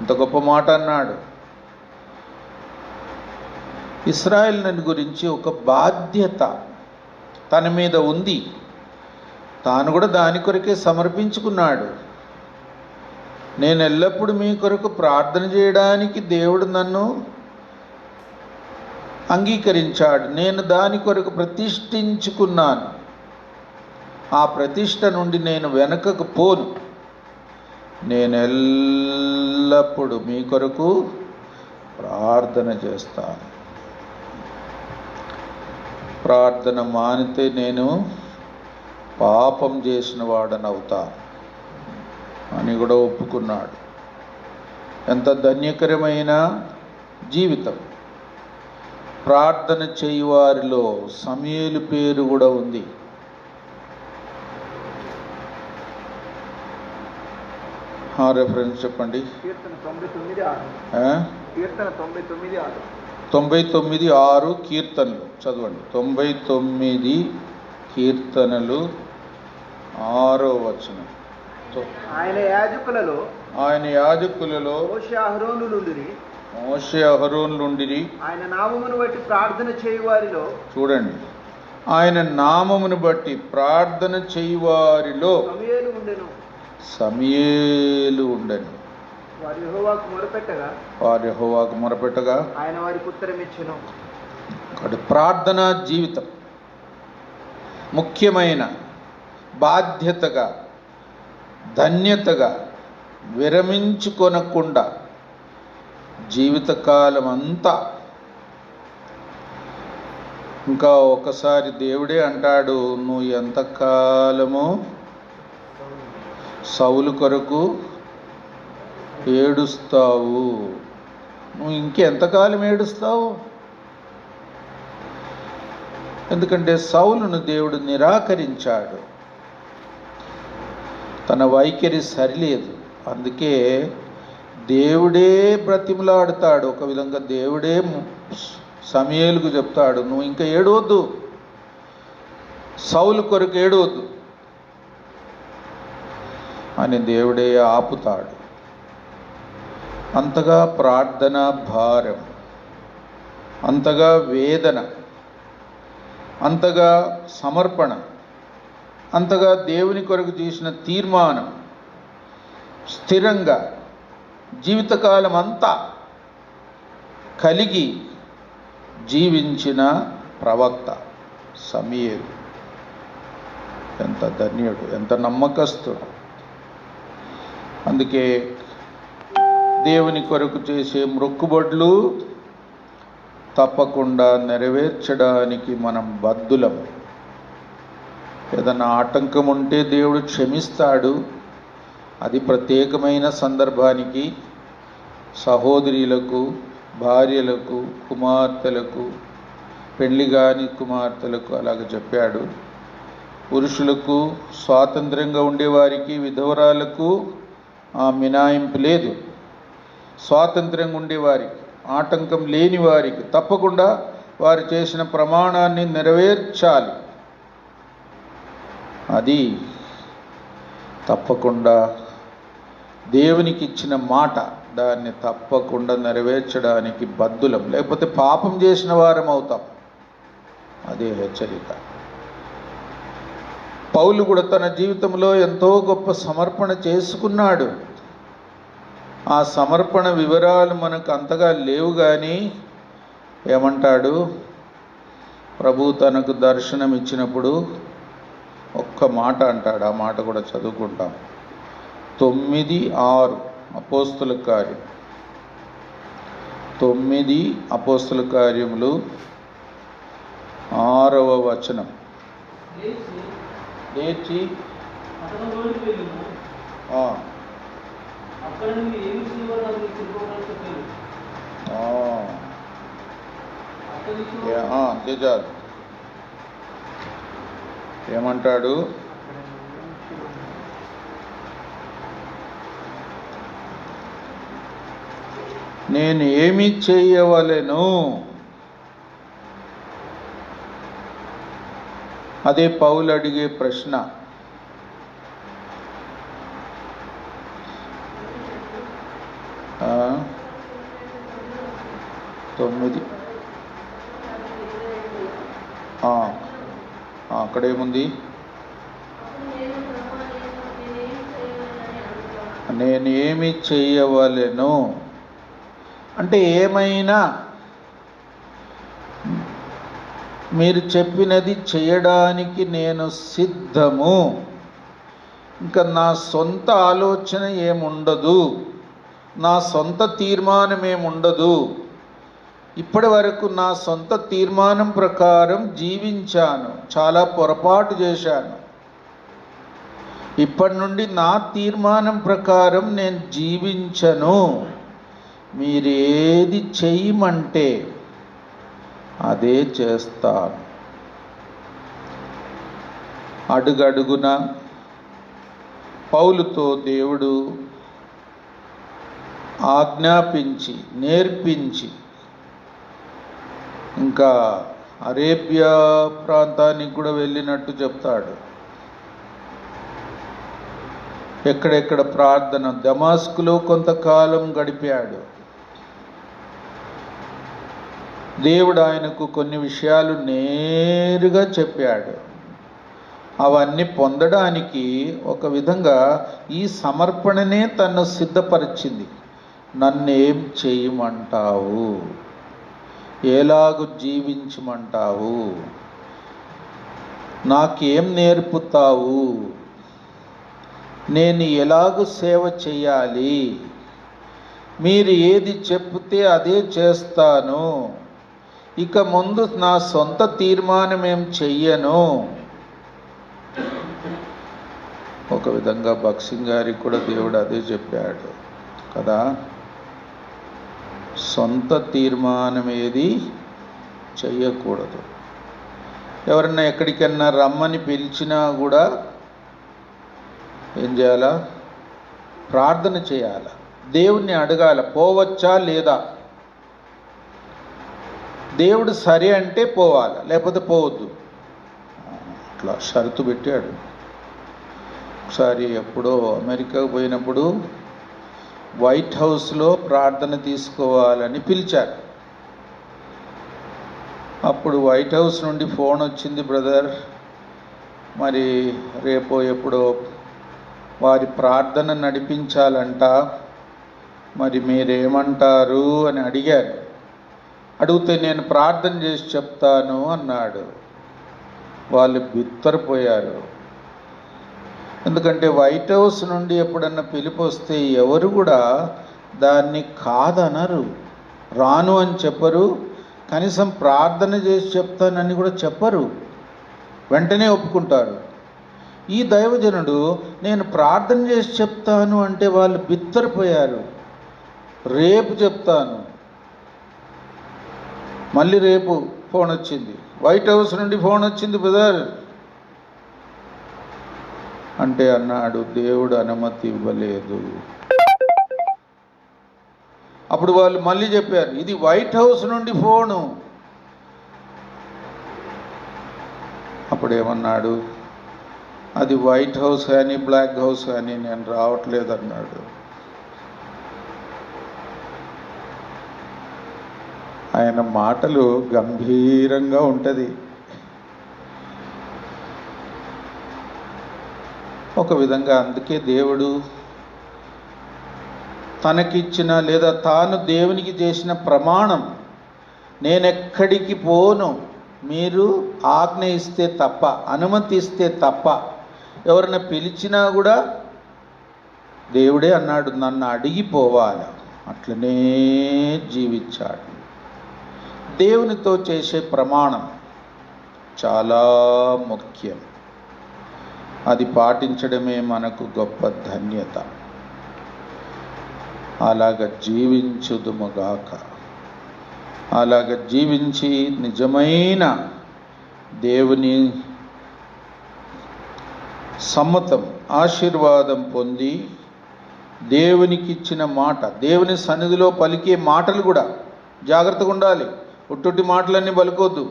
ఇంత గొప్ప మాట అన్నాడు. ఇశ్రాయేలుని గురించి ఒక బాధ్యత తన మీద ఉంది. తాను కూడా దాని కొరకే సమర్పించుకున్నాడు. నేను ఎల్లప్పుడూ మీ కొరకు ప్రార్థన చేయడానికి దేవుడు నన్ను అంగీకరించాడు. నేను దాని కొరకు ప్రతిష్ఠించుకున్నాను. ఆ ప్రతిష్ఠ నుండి నేను వెనకకు పోను. నేను ఎల్లప్పుడూ మీ కొరకు ప్రార్థన చేస్తాను. ప్రార్థన మానితే నేను పాపం చేసిన వాడనవుతా అని కూడా ఒప్పుకున్నాడు. ఎంత ధన్యకరమైన జీవితం. ప్రార్థన చేయువారిలో సమూయేలు పేరు కూడా ఉంది. రెఫరెన్స్ చెప్పండి. కీర్తన 99:6. 99:6 కీర్తనలు చదవండి. 99 కీర్తనలు 6వ వచనం. ఆయన యాజకులలో మోషే అహరోనులుండిరి. ఆయన నామమును బట్టి ప్రార్థన చేయువారిలో, చూడండి, ఆయన నామమును బట్టి ప్రార్థన చేయువారిలో సమూయేలు ఉండెను. వారు యెహోవాకు మొరపెట్టగా ఆయన వారికి ఉత్తరం ఇచ్చెను. ఒకటి ప్రార్థనా జీవితం ముఖ్యమైన బాధ్యతగా, ధన్యతగా విరమించుకొనకుండా జీవితకాలం అంతా. ఇంకా ఒకసారి దేవుడే అంటాడు, నువ్వు ఎంతకాలము సౌలు కొరకు ఏడుస్తావు, నువ్వు ఇంకెంతకాలం ఏడుస్తావు? ఎందుకంటే సౌలును దేవుడు నిరాకరించాడు, తన వైఖరి సరిలేదు. అందుకే దేవుడే బ్రతిమలాడుతాడు. ఒక విధంగా దేవుడే సమూయేలుకు చెప్తాడు, నువ్వు ఇంకా ఏడవద్దు, సౌలు కొరకు ఏడవద్దు అని దేవుడే ఆపుతాడు. అంతగా ప్రార్థన భారం, అంతగా వేదన, అంతగా సమర్పణ, అంతగా దేవుని కొరకు చేసిన తీర్మానం స్థిరంగా జీవితకాలం అంతా కలిగి జీవించిన ప్రవక్త సమూయేలు. ఎంత ధన్యుడు, ఎంత నమ్మకస్తుడు. అందుకే దేవుని కొరకు చేసే మొక్కుబడులు తప్పకుండా నెరవేర్చడానికి మనం బద్ధులం. ఏదైనా ఆటంకం ఉంటే దేవుడు క్షమిస్తాడు. అది ప్రత్యేకమైన సందర్భానికి సహోదరులకు, భార్యలకు, కుమార్తెలకు, పెళ్లి కాని కుమార్తెలకు అలాగ చెప్పాడు. పురుషులకు, స్వాతంత్ర్యంగా ఉండేవారికి, విధవరాలకు ఆ మినాయింపు లేదు. స్వాతంత్ర్యంగా ఉండేవారికి, ఆటంకం లేని వారికి తప్పకుండా వారు చేసిన ప్రమాణాన్ని నెరవేర్చాలి. అది తప్పకుండా దేవునికి ఇచ్చిన మాట, దాన్ని తప్పకుండా నెరవేర్చడానికి బద్ధులం. లేకపోతే పాపం చేసిన వారం అవుతాం. అదే హెచ్చరిక. పౌలు కూడా తన జీవితంలో ఎంతో గొప్ప సమర్పణ చేసుకున్నాడు. ఆ సమర్పణ వివరాలు మనకు అంతగా లేవు, కానీ ఏమంటాడు, ప్రభు తనకు దర్శనం ఇచ్చినప్పుడు ఒక్క మాట అంటాడు. ఆ మాట కూడా చదువుకుంటాం. 9:6 అపోస్తుల కార్యం, 9 అపోస్తుల కార్యములు 6వ వచనం. లేచి అంతే చాలు. ఏమంటాడు, నేను ఏమి చేయవలెను? అదే పౌలు అడిగే ప్రశ్న. తొమ్మిది అక్కడేముంది, నేను ఏమి చేయవలెను అంటే ఏమైనా మీరు చెప్పినది చేయడానికి నేను సిద్ధము. ఇంకా నా సొంత ఆలోచన ఏముండదు, నా సొంత తీర్మానం ఏముండదు. ఇప్పటి వరకు నా సొంత తీర్మానం ప్రకారం జీవించాను, చాలా పొరపాటు చేశాను. ఇప్పటి నుండి నా తీర్మానం ప్రకారం నేను జీవించను. మీరేది చెయ్యమంటే అదే చేస్తాను. అడుగడుగున పౌలుతో దేవుడు ఆజ్ఞాపించి, నేర్పించి, ఇంకా అరేబియా ప్రాంతానికి కూడా వెళ్ళినట్టు చెప్తాడు. ఎక్కడెక్కడ ప్రార్థన, దమాస్కులో కొంతకాలం గడిపాడు. దేవుడు ఆయనకు కొన్ని విషయాలు నేరుగా చెప్పాడు. అవన్నీ పొందడానికి ఒక విధంగా ఈ సమర్పణనే తను సిద్ధపరిచింది. నన్నేం చేయమంటావు, ఎలాగు జీవించమంటావు? నాకేం నేర్పుతావు? నేను ఎలాగూ సేవ చేయాలి? మీరు ఏది చెప్తే అదే చేస్తాను. ఇక ముందు నా సొంత తీర్మానం ఏం చెయ్యను. ఒక విధంగా భగత్ సింగ్ గారికి కూడా దేవుడు అదే చెప్పాడు కదా, సొంత తీర్మానం ఏది చెయ్యకూడదు. ఎవరన్నా ఎక్కడికన్నా రమ్మని పిలిచినా కూడా ఏం చేయాలా? ప్రార్థన చేయాల, దేవుణ్ణి అడగాల, పోవచ్చా లేదా. దేవుడు సరే అంటే పోవాలి, లేకపోతే పోవద్దు. అట్లా షరతు పెట్టాడు. ఒకసారి ఎప్పుడో అమెరికాకు పోయినప్పుడు వైట్ హౌస్లో ప్రార్థన తీసుకోవాలని పిలిచారు. అప్పుడు వైట్ హౌస్ నుండి ఫోన్ వచ్చింది, బ్రదర్ మరి రేపో ఎప్పుడో వారి ప్రార్థన నడిపించాలంట, మరి మీరేమంటారు అని అడిగారు. అడిగితే నేను ప్రార్థన చేసి చెప్తాను అన్నాడు. వాళ్ళు బిత్తరపోయారు. ఎందుకంటే వైట్ హౌస్ నుండి ఎప్పుడన్నా పిలుపు వస్తే ఎవరు కూడా దాన్ని కాదనరు, రాను అని చెప్పరు, కనీసం ప్రార్థన చేసి చెప్తానని కూడా చెప్పరు, వెంటనే ఒప్పుకుంటారు. ఈ దైవజనుడు నేను ప్రార్థన చేసి చెప్తాను అంటే వాళ్ళు బిత్తరపోయారు. రేపు చెప్తాను. మళ్ళీ రేపు ఫోన్ వచ్చింది, వైట్ హౌస్ నుండి ఫోన్ వచ్చింది బ్రదర్ అంటే అన్నాడు, దేవుడు అనుమతి ఇవ్వలేదు. అప్పుడు వాళ్ళు మళ్ళీ చెప్పారు, ఇది వైట్ హౌస్ నుండి ఫోను. అప్పుడు ఏమన్నాడు, అది వైట్ హౌస్ కానీ బ్లాక్ హౌస్ కానీ నేను రావట్లేదు అన్నాడు. ఆయన మాటలు గంభీరంగా ఉంటుంది. ఒక విధంగా అందుకే దేవుడు తనకిచ్చిన లేదా తాను దేవునికి చేసిన ప్రమాణం, నేనెక్కడికి పోను, మీరు ఆజ్ఞ ఇస్తే తప్ప, అనుమతి ఇస్తే తప్ప. ఎవరైనా పిలిచినా కూడా దేవుడే అన్నాడు, నన్ను అడిగిపోవాలి. అట్లనే జీవించాడు. దేవునితో చేసే ప్రమాణం చాలా ముఖ్యం. అది పాటించడమే మనకు గొప్ప ధన్యత. అలాగ జీవించుదుముగాక. అలాగ జీవించి నిజమైన దేవుని సమ్మతం, ఆశీర్వాదం పొంది దేవునికి ఇచ్చిన మాట, దేవుని సన్నిధిలో పలికే మాటలు కూడా జాగ్రత్తగా ఉండాలి. ఒట్టొట్టి మాటలన్నీ పలుకోవద్దు,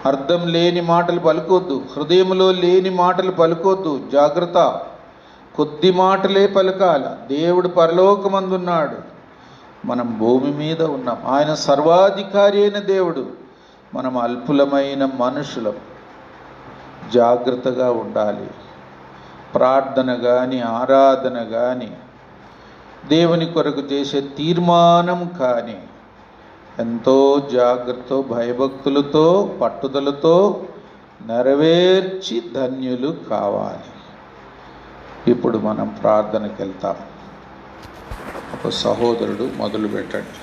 అర్థం లేని మాటలు పలుకోవద్దు, హృదయంలో లేని మాటలు పలుకోవద్దు. జాగ్రత్త, కొద్ది మాటలే పలకాల. దేవుడు పరలోకమందున్నాడు, మనం భూమి మీద ఉన్నాం. ఆయన సర్వాధికారి అయిన దేవుడు, మనం అల్పులమైన మనుషులం. జాగ్రత్తగా ఉండాలి. ప్రార్థన కానీ, ఆరాధన కానీ, దేవుని కొరకు చేసే తీర్మానం కానీ ఎంతో జాగ్రత్త, భయభక్తులతో, పట్టుదలతో నెరవేర్చి ధన్యులు కావాలి. ఇప్పుడు మనం ప్రార్థనకి వెళ్తాం. ఒక సహోదరుడు మొదలు పెట్టండి.